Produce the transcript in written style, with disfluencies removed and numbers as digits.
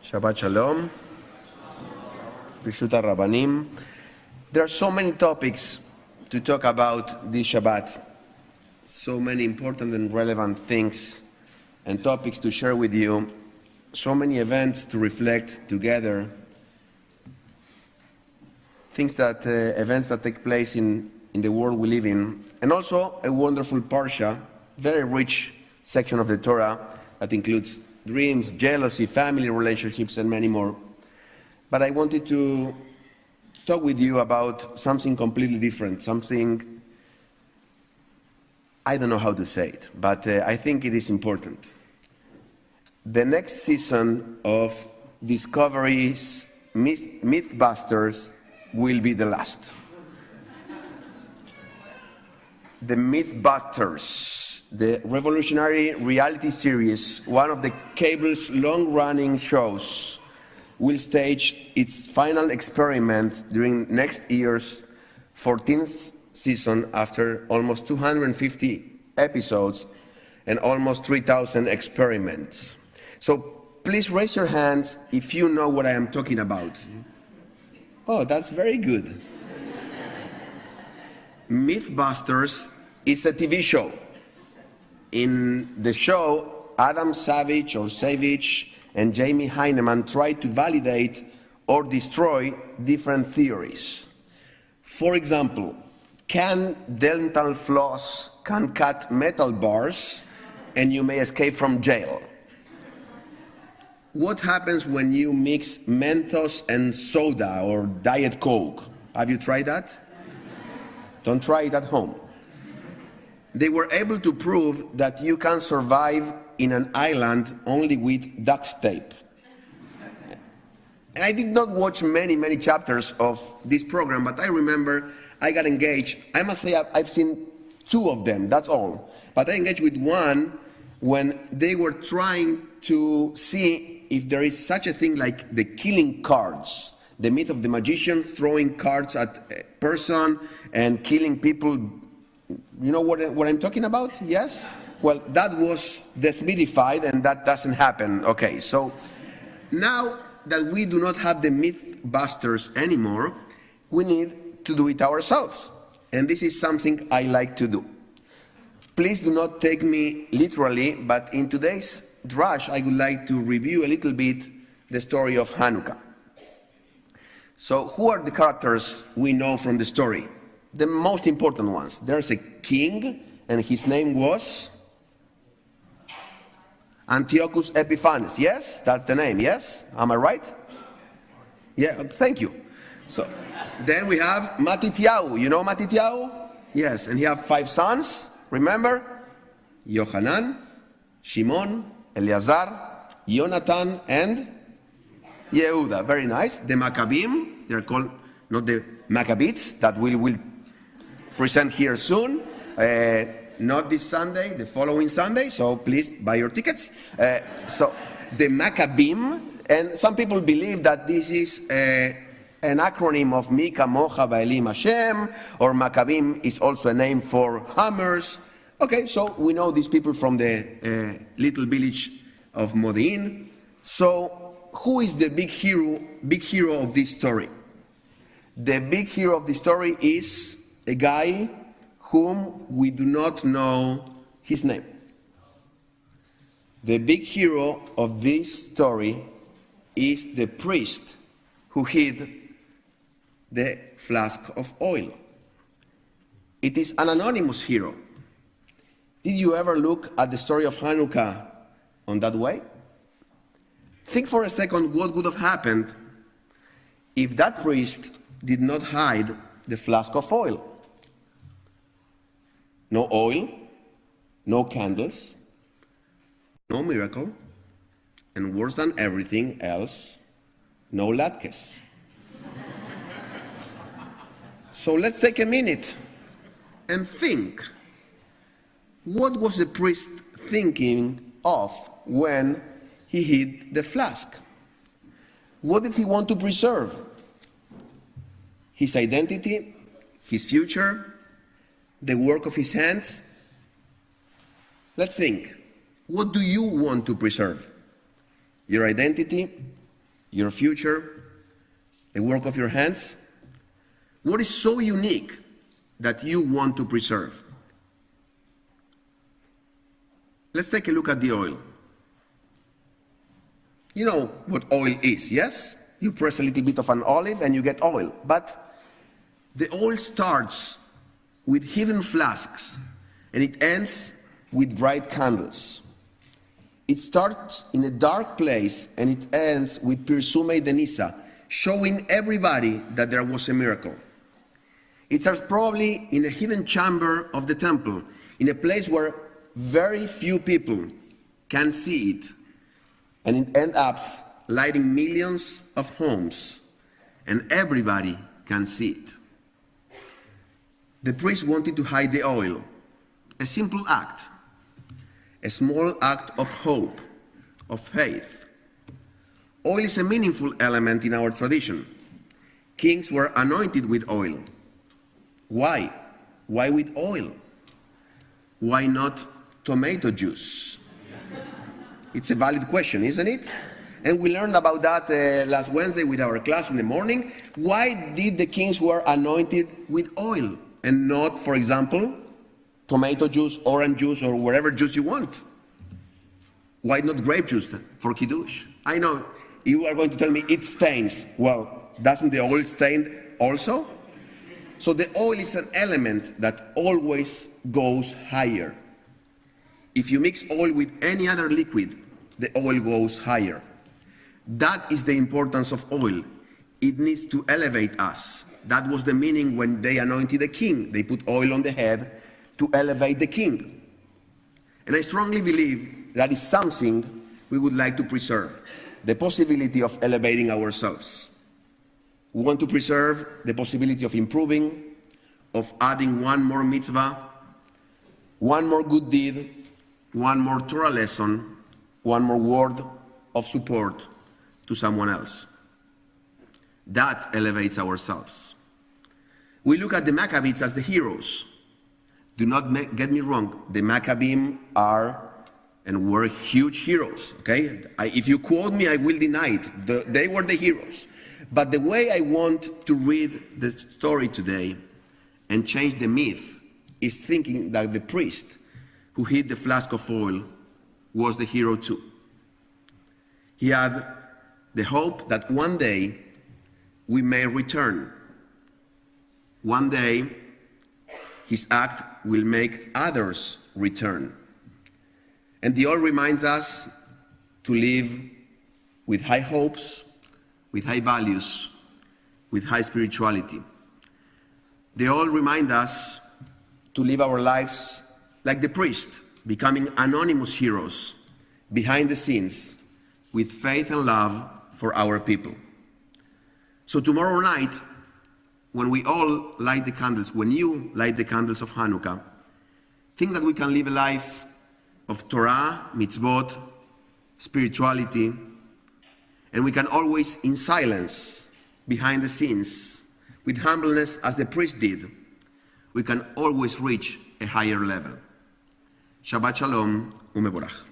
Shabbat Shalom. Bishut Rabbanim. There are so many topics to talk about this Shabbat. So many important and relevant things and topics to share with you. So many events to reflect together. Events that take place in the world we live in. And also a wonderful Parsha, very rich section of the Torah that includes dreams, jealousy, family relationships, and many more. But I wanted to talk with you about something completely different, something, I don't know how to say it, but I think it is important. The next season of Discovery's Mythbusters will be the last. The Mythbusters, the revolutionary reality series, one of the cable's long-running shows, will stage its final experiment during next year's 14th season after almost 250 episodes and almost 3,000 experiments. So please raise your hands if you know what I am talking about. Oh, that's very good. Mythbusters is a TV show. In the show, Adam Savage and Jamie Heineman try to validate or destroy different theories. For example, can dental floss can cut metal bars and you may escape from jail? What happens when you mix Mentos and soda or Diet Coke? Have you tried that? Don't try it at home. They were able to prove that you can survive in an island only with duct tape. And I did not watch many chapters of this program, but I remember I got engaged. I must say I've seen 2 of them, that's all. But I engaged with one when they were trying to see if there is such a thing like the killing cards. The myth of the magician throwing cards at a person and killing people. You know what I'm talking about? Yes? Well, that was desmythified and that doesn't happen. Okay, so now that we do not have the Mythbusters anymore, we need to do it ourselves. And this is something I like to do. Please do not take me literally, but in today's Drash, I would like to review a little bit the story of Hanukkah. So who are the characters we know from the story? The most important ones. There's a king, and his name was Antiochus Epiphanes. Yes, that's the name. Yes, am I right? Yeah, thank you. So then we have Matityahu. You know Matityahu? Yes, and he had 5 sons. Remember? Yohanan, Shimon, Eleazar, Jonathan, and Yehuda. Very nice. The Maccabim. They're called not the Maccabees that we will present here soon, not this Sunday, the following Sunday, so please buy your tickets. So the Maccabim, and some people believe that this is an acronym of Mi Kamocha Ba'elim Hashem, or Maccabim is also a name for hammers. Okay, so we know these people from the little village of Modi'in. So who is the big hero of this story? The big hero of the story is a guy whom we do not know his name. The big hero of this story is the priest who hid the flask of oil. It is an anonymous hero. Did you ever look at the story of Hanukkah on that way? Think for a second what would have happened if that priest did not hide the flask of oil. No oil, no candles, no miracle, and worse than everything else, no latkes. So let's take a minute and think. What was the priest thinking of when he hid the flask? What did he want to preserve? His identity, his future, the work of his hands? Let's think. What do you want to preserve? Your identity, your future, the work of your hands? What is so unique that you want to preserve? Let's take a look at the oil. You know what oil is, yes? You press a little bit of an olive and you get oil. But the oil starts with hidden flasks and it ends with bright candles. It starts in a dark place and it ends with Pirsume de Nisa, showing everybody that there was a miracle. It starts probably in a hidden chamber of the temple, in a place where very few people can see it. And it ends up lighting millions of homes, and everybody can see it. The priest wanted to hide the oil, a simple act, a small act of hope, of faith. Oil is a meaningful element in our tradition. Kings were anointed with oil. Why? Why with oil? Why not tomato juice? It's a valid question, isn't it? And we learned about that last Wednesday with our class in the morning. Why did the kings were anointed with oil and not, for example, tomato juice, orange juice, or whatever juice you want? Why not grape juice for Kiddush? I know you are going to tell me it stains. Well, doesn't the oil stain also? So the oil is an element that always goes higher. If you mix oil with any other liquid, the oil goes higher. That is the importance of oil. It needs to elevate us. That was the meaning when they anointed the king. They put oil on the head to elevate the king. And I strongly believe that is something we would like to preserve, the possibility of elevating ourselves. We want to preserve the possibility of improving, of adding one more mitzvah, one more good deed, one more Torah lesson, one more word of support to someone else. That elevates ourselves. We look at the Maccabees as the heroes. Do not get me wrong, the Maccabees are and were huge heroes, okay? If you quote me, I will deny it. They were the heroes. But the way I want to read the story today and change the myth is thinking that the priest who hid the flask of oil was the hero too. He had the hope that one day we may return. One day his act will make others return. And the oil reminds us to live with high hopes, with high values, with high spirituality. They all remind us to live our lives like the priest, becoming anonymous heroes behind the scenes with faith and love for our people. So tomorrow night, when we all light the candles, when you light the candles of Hanukkah, think that we can live a life of Torah, mitzvot, spirituality, and we can always, in silence, behind the scenes, with humbleness as the priest did, we can always reach a higher level. Shabbat Shalom u'mevorach.